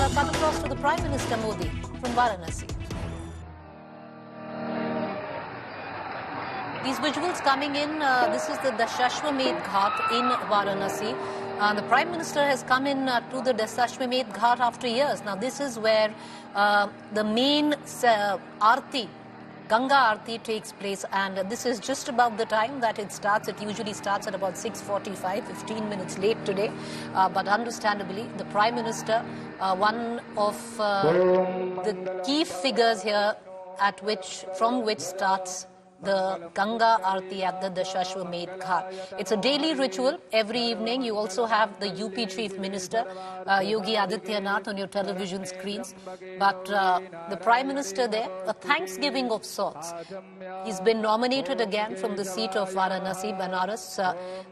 cut across to the Prime Minister Modi from Varanasi. These visuals coming in, this is the Dashashwamedh Ghat in Varanasi. The Prime Minister has come in to the Dashashwamedh Ghat after years. Now this is where the main Aarti, Ganga Aarti takes place, and this is just about the time that it starts. It usually starts at about 6:45, 15 minutes late today. But understandably, the Prime Minister, one of the key figures here from which starts the Ganga Aarti at the Dashashwamedh Ghat. It's a daily ritual. Every evening you also have the UP Chief Minister, Yogi Adityanath, on your television screens. But the Prime Minister there, a thanksgiving of sorts. He's been nominated again from the seat of Varanasi, Banaras.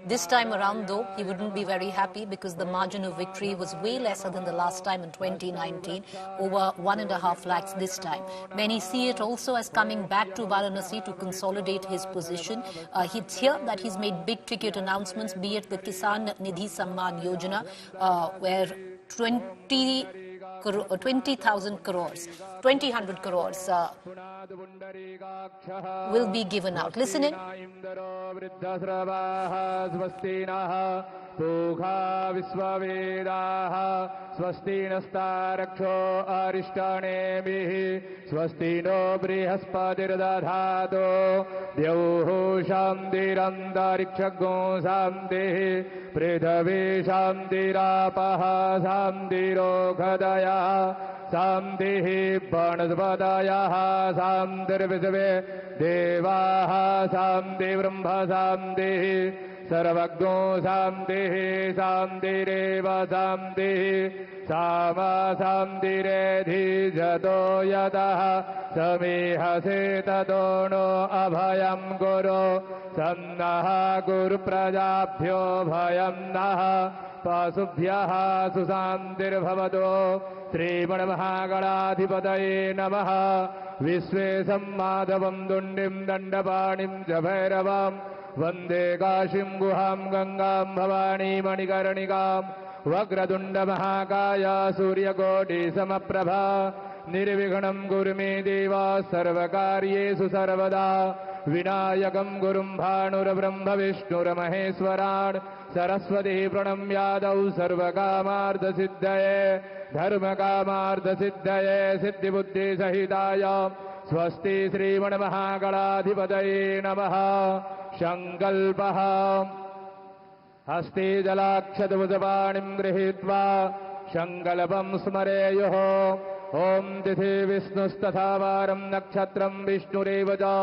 This time around, though, he wouldn't be very happy because the margin of victory was way lesser than the last time in 2019, over 1.5 lakhs this time. Many see it also as coming back to Varanasi to consolidate his position. It's here that he's made big ticket announcements, be it the Kisan Nidhi Samman Yojana, where 20,000 crores, 2,000 crores will be given out. Listen in. Pukha Visvavedaha Swasti Nastaraksho Arishtanebihi Swasti no Brihaspadirdadhado Dyauhu Shandirandarikshago Samdihi Pridhavi Shandirapaha Samdirokhadaya Samdihi Panaspadayaha Samdirvisave Devaha Samdivrambha Samdihi Sarvagno Samdihi Samdireva Samdihi Sama Samdiredhi Jato Yadaha Samihase Tadono Abhayam Guru Sannaha Guru Prajabhyo Bhayam Naha Pasubhyaha Susandir Bhavado Srimad Mahagadadhipadaye Namaha Visve Sammadhavam Dundim Dandapanim Jabhairavam Vande Kashim Guham Gangam Bhavani Manikarnikam Vagradunda Mahakaya Surya Koti Samaprabha Nirvighanam Gurme Deva Sarvakaryesu Sarvada Vinayakam Gurum Bhanur Brahma Vishnur Maheswaran Saraswati Pranam Yadau Sarvakamartha Siddhaye Dharmakamartha Siddhaye Siddhi Buddhi Sahitaya Swasti Srimad Mahagadadhipadaye Namaha Shankalpaha Hasti Jalakshadvajapanim Grihitva Shankalpam Smareyoho Om Tithi Vishnusthathavaram Nakshatram Vishnurevaja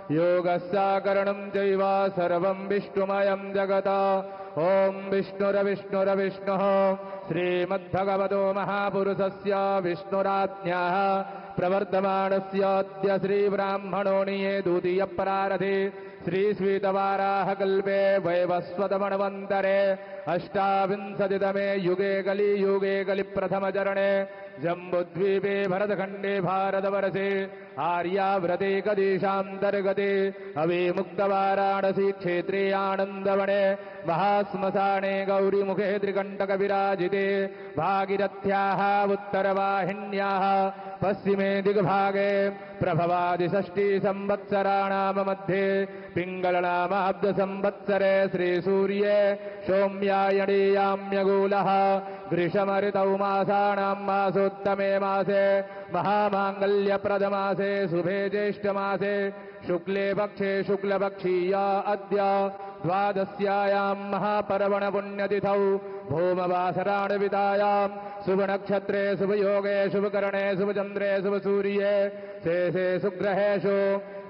Yogasya Karanam Jaiva Sarvam Vishnumayam Jagata Om Vishnura Vishnura Vishnuho Srimad Bhagavato Mahapurusasya Vishnuratnyaha Pravardhamanasya Sri Brahmanoniye Dutiya Pararathi Sri Sweetavaraha Kalpe Vaivasvatamanavantare Ashtavinsatitame Yuge Gali Prathama Jarane Jambudvipe Bharatkhande Bharatavarase Arya Vrate Kadeshantargate Avimukta Varanasi Kshetre Anandavane Mahasmasane Gauri Mukhe Trikantaka Virajite Bhagirathyaha Uttaravahinyaha Passime Digbhage Prabhavadi Sashti Samvatsaranam Madhye Pingalanama Abda Samvatsare Sri Surye Shomyayani Yamyagulaha Grishamaritav Masanam Masuttame Mase Mahamangalya Pradamase Subhe Jeshtamase Shukle Pakshe Shukla Pakshiya Adya Dvadasyayam Mahaparavana Punyatithau Bhomavasarana Vidayam Subhanakshatre Subhayoge Subhakarane Subhachandre Subhasurye Se Sugraheshu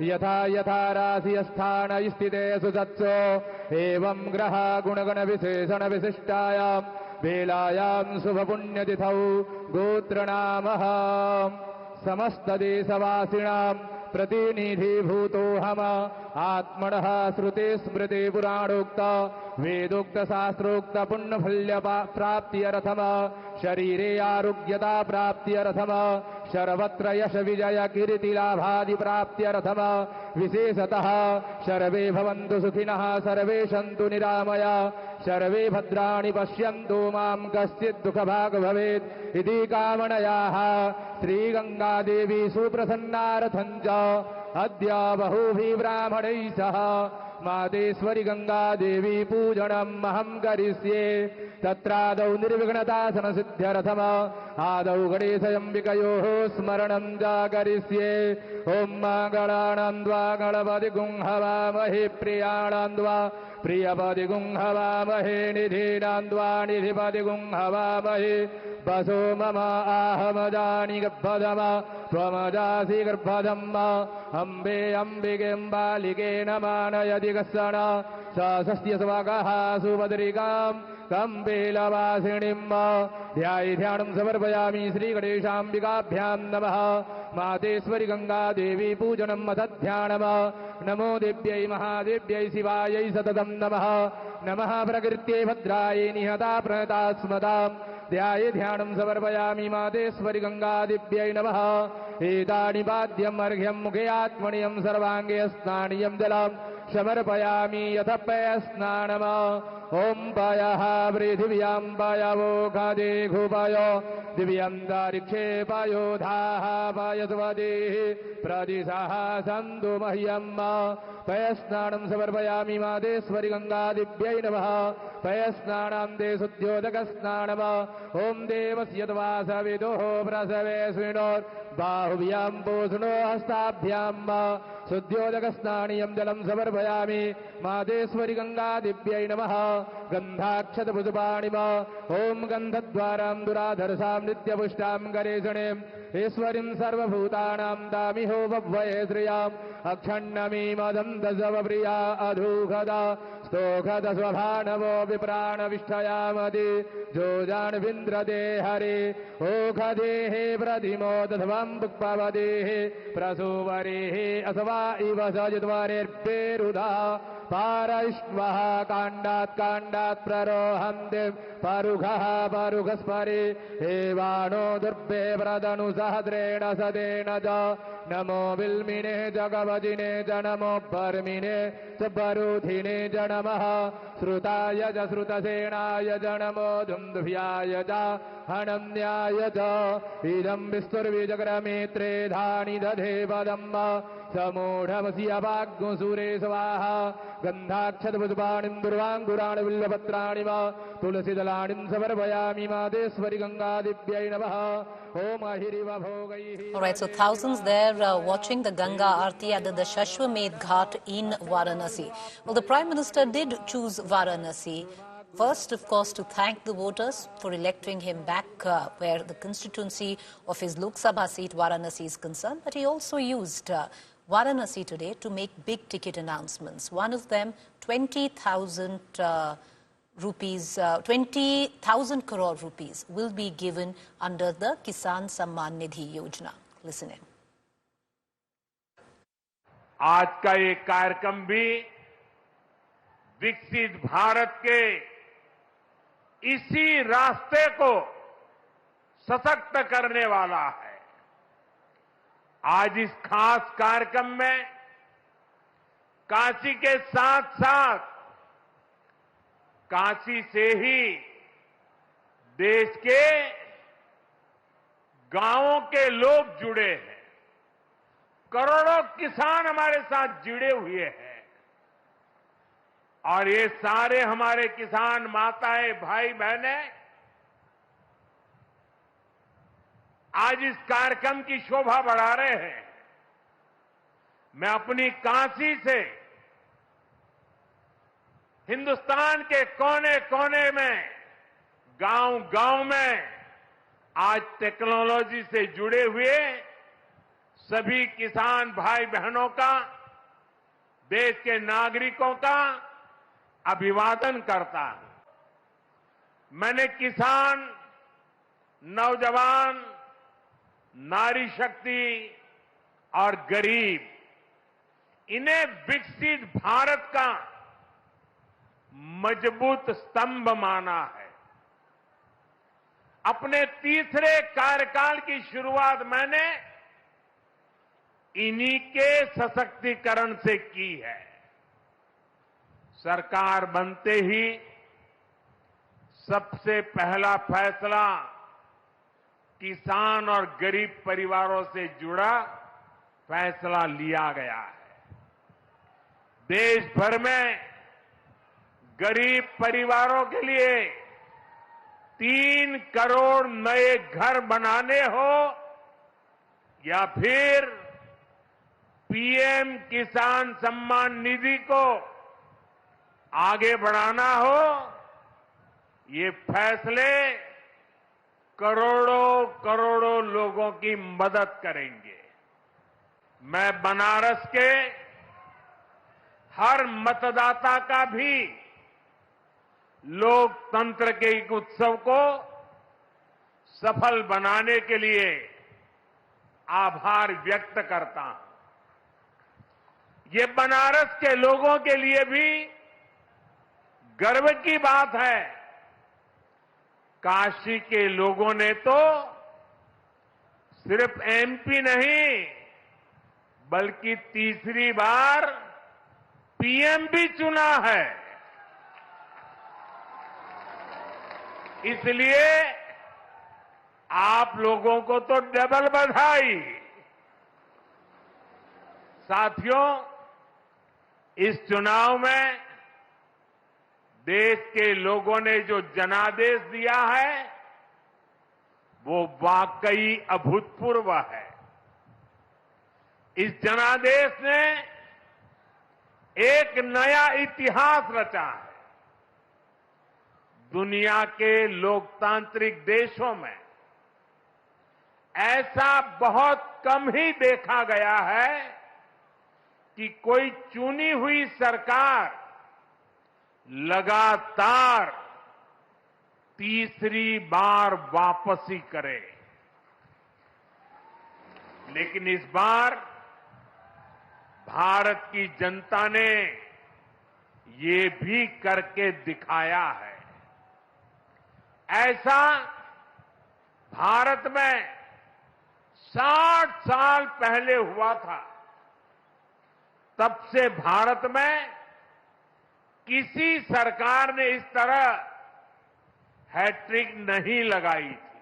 Yatha Yatha Rasiyasthana Istite Susatso Evam Graha Gunagana Visesana Visishtayam Velayam Subhapunyatithau Gotranamaha Samastadesavasinam Pratinidhi Bhutohama Atmanaha Sruti Smriti Puranokta Vedokta Sastrokta Punnaphalya Prapti Arathama Sharire Arugyata Prapti Arathama सर्वत्र यश विजय कीर्तिलाभादि प्राप्त्यर्थम विशेषतः सर्वे भवन्तु सुखिनः सर्वे सन्तु निरामया सर्वे भद्राणि पश्यन्तु मां कश्चित् दुःखभाग् भवेत् इति कामनयाः श्रीगङ्गादेवी सुप्रसन्नार्थं च अद्य बहुभिः ब्राह्मणैः सह मातेश्वरी गङ्गादेवी पूजनम् अहं करिष्ये तत्रादौ निर्विघ्नतासनसिद्ध्यर्थम आदौ गणेशयम्बिकयोः स्मरणं च करिष्ये ॐ मङ्गलानां द्वा गणपतिगुं हवामहे प्रियाणां द्वा प्रियपतिगुं हवामहे निधीनां द्वा निधिपतिगुं हवामहे वसो मम आहमजानि गर्भधम त्वमजासि गर्भधम् अम्बे अम्बिकें बालिके न मानयति कश्चन स स्वगः सुभद्रिकाम् कम्बेलवासिनीम् ध्यानं समर्पयामि श्रीगणेशाम्बिकाभ्यां नमः मातेश्वरी गङ्गादेवी पूजनम् अथ ध्यानम् नमो देव्यै महादेव्यै शिवायै सततं नमः नमः प्रकृत्यै भद्रायै निहता प्रणता स्मताम् ध्यानं समर्पयामि मातेश्वरी गङ्गादेव्यै नमः एतानि पाद्यम् अर्घ्यम् मुखे आत्मनियम् सर्वाङ्गे स्नानीयम् जलम् समर्पयामि यथ पयस्नानम् ॐ पयः पृथिव्यां पयवो खादे घुपय दिव्यन्तरिक्षे पयोधाः पयस्वदेः प्रदिशः सन्तु मह्यम् पयस्नानं समर्पयामि मातेश्वरी गङ्गादेव्यै नमः पयस्नानां ते शुद्ध्योदकस्नानम् ॐ देवस्य त्वा सविदुः प्रसवेऽस्मिनोत् बाहुभ्यां पोषणो हस्ताभ्यां शुद्ध्योदकस्नानीयं जलं समर्पयामि मातेश्वरी गङ्गादेव्यै नमः गन्धाक्षतपुष्पाणिम ॐ गन्धद्वारां दुराधरसां नित्यपुष्टां गणेशणीम् ईश्वरीं सर्वभूतानां दामिहो वह्वये श्रियाम् अक्षण्णमीमदन्तसवप्रिया अधूखदा स्तोखद स्वभानवो विप्राणविष्ठयामदि जोजान्विन्द्रदे हरे ओखदेः प्रतिमोदध्वं पुक्पवदेः प्रसूवरेः असवा इव सजिद्वरेर्पेरुधा पारैष्वः काण्डात् प्ररोहन्ति परुघः परुघस्परि एवाणो दुर्भे प्रदनुसहद्रेण सदेन च नमो विल्मिने जगवजिने च नमो बर्मिने च बरुधिने च नमः श्रुताय च श्रुतसेनाय च नमो दुन्दुभ्याय च हनन्याय च इदं विस्तुर्विजग्रमेत्रे धानि दधे पदम् समूढमसि अपाग्मुसूरे स्वाहा गन्धाक्षतपुष्पाणिं दुर्वाङ्कुराणि बिल्वपत्राणि वा तुलसीदलानिं समर्पयामि मातेश्वरी गङ्गादेव्यै नमः ॐ अहिरिव भोगैः. All right, so thousands there watching the Ganga Aarti at the Dashashwamedh Ghat in Varanasi. Well, the Prime Minister did choose Varanasi. First, of course, to thank the voters for electing him back where the constituency of his Lok Sabha seat, Varanasi, is concerned. But he also used Varanasi today to make big ticket announcements. One of them, 20,000 rupees, 20,000 crore rupees will be given under the Kisan Samman Nidhi Yojana. Listen in. आज का ये कार्यक्रम भी विकसित भारत के इसी रास्ते को सशक्त करने वाला है. आज इस खास कार्यक्रम में काशी के साथ साथ काशी से ही देश के गांवों के लोग जुड़े हैं. करोड़ों किसान हमारे साथ जुड़े हुए हैं और ये सारे हमारे किसान माताएं भाई बहनें आज इस कार्यक्रम की शोभा बढ़ा रहे हैं. मैं अपनी काशी से हिंदुस्तान के कोने कोने में गांव-गांव में आज टेक्नोलॉजी से जुड़े हुए सभी किसान भाई बहनों का, देश के नागरिकों का अभिवादन करता हूं. मैंने किसान, नौजवान, नारी शक्ति और गरीब इन्हें विकसित भारत का मजबूत स्तंभ माना है. अपने तीसरे कार्यकाल की शुरुआत मैंने इन्हीं के सशक्तिकरण से की है। सरकार बनते ही सबसे पहला फैसला किसान और गरीब परिवारों से जुड़ा फैसला लिया गया है। देश भर में गरीब परिवारों के लिए 3 करोड़ नए घर बनाने हो या फिर पीएम किसान सम्मान निधि को आगे बढ़ाना हो, ये फैसले करोड़ों करोड़ों लोगों की मदद करेंगे। मैं बनारस के हर मतदाता का भी लोकतंत्र के एक उत्सव को सफल बनाने के लिए आभार व्यक्त करता हूं। ये बनारस के लोगों के लिए भी गर्व की बात है। काशी के लोगों ने तो सिर्फ एमपी नहीं बल्कि तीसरी बार पीएम भी चुना है। इसलिए आप लोगों को तो डबल बधाई। साथियों, इस चुनाव में देश के लोगों ने जो जनादेश दिया है वो वाकई अभूतपूर्व है। इस जनादेश ने एक नया इतिहास रचा है। दुनिया के लोकतांत्रिक देशों में ऐसा बहुत कम ही देखा गया है कि कोई चुनी हुई सरकार लगातार तीसरी बार वापसी करे। लेकिन इस बार भारत की जनता ने ये भी करके दिखाया है। ऐसा भारत में 60 साल पहले हुआ था। तब से भारत में किसी सरकार ने इस तरह हैट्रिक नहीं लगाई थी।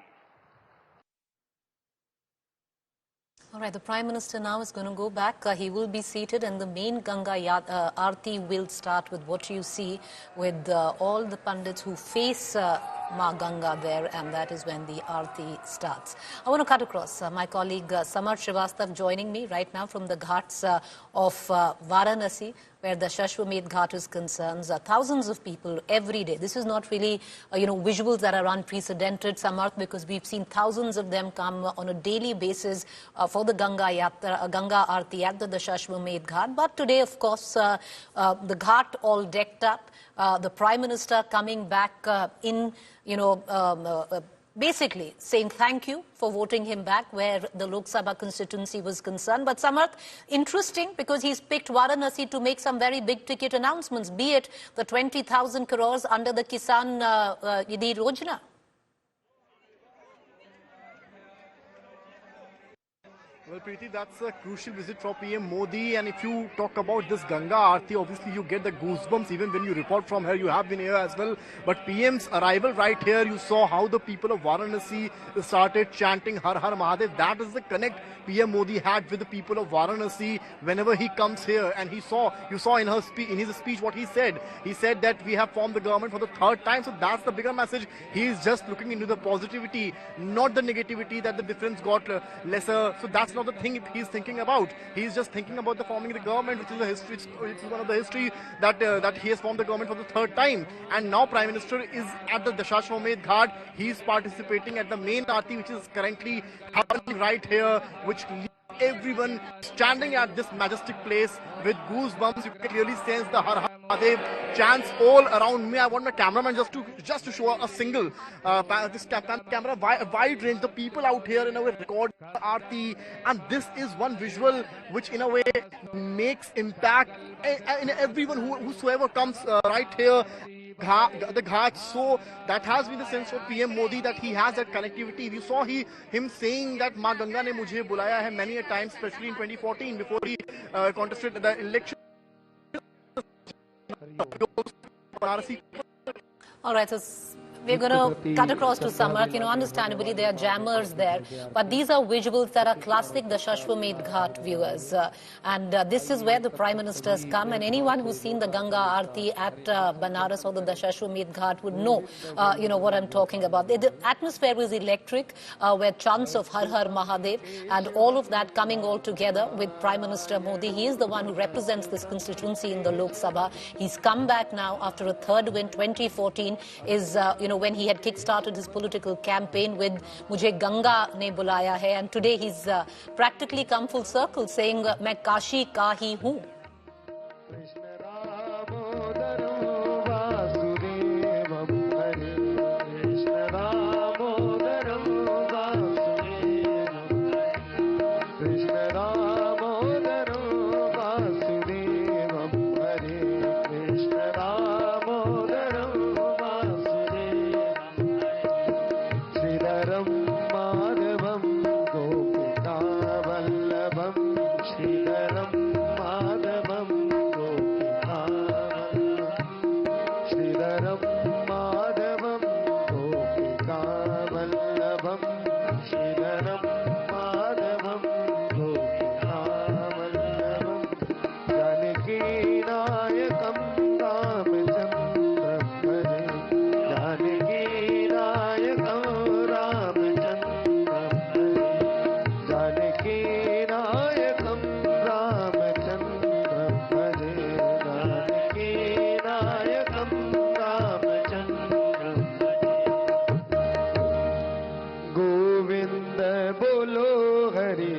All right, the Prime Minister now is going to go back. He will be seated and the main Ganga Aarti will start with what you see with all the Pandits who face Ma Ganga there, and that is when the Aarti starts. I want to cut across. My colleague Samarth Srivastava joining me right now from the ghats of Varanasi, where the Dashashwamedh Ghat is concerned. Thousands of people every day. This is not really, visuals that are unprecedented, Samarth, because we've seen thousands of them come on a daily basis for the Ganga Aarti at the Dashashwamedh Ghat. But today, of course, the Ghat all decked up. The Prime Minister coming back basically saying thank you for voting him back where the Lok Sabha constituency was concerned. But Samarth, interesting because he's picked Varanasi to make some very big ticket announcements, be it the 20,000 crores under the Kisan Nidhi Yojana. Well, Preeti, that's a crucial visit for PM Modi, and if you talk about this Ganga Aarti, obviously you get the goosebumps even when you report from here. You have been here as well. But PM's arrival right here, you saw how the people of Varanasi started chanting Har Har Mahadev. That is the connect PM Modi had with the people of Varanasi whenever he comes here. And you saw in his speech what he said. He said that we have formed the government for the 3rd time. So that's the bigger message. He is just looking into the positivity, not the negativity that the difference got lesser. So that's not the thing he's thinking about. He's just thinking about the forming the government, which is a history. It's one of the history that he has formed the government for the 3rd time. And now Prime Minister is at the Dashashwamedh Ghat. He's participating at the main Aarti, which is currently happening right here, which everyone standing at this majestic place with goosebumps. You can clearly sense the Har Har They chants all around me. I want my cameraman just to show a single this camera wide range. The people out here in a way record Aarti, and this is one visual which in a way makes impact in everyone whosoever comes right here. The Ghat. So that has been the sense of PM Modi, that he has that connectivity. We saw him saying that Ma Ganga ne mujhe bulaya hai many a times, especially in 2014 before he contested the election. All right, so we're going to cut across to Samarth. Understandably, there are jammers there. But these are visuals that are classic Dashashwamedh Ghat, viewers. This is where the Prime Ministers come. And anyone who's seen the Ganga Aarti at Banaras or the Dashashwamedh Ghat would know, what I'm talking about. The atmosphere was electric, where chants of Har Har Mahadev and all of that coming all together with Prime Minister Modi. He is the one who represents this constituency in the Lok Sabha. He's come back now after a third win. 2014 is, when he had kick-started his political campaign with Mujhe Ganga ne bulaya hai, and today he's practically come full circle saying, Main Kashi ka hi hoon. Govind बोलो हरि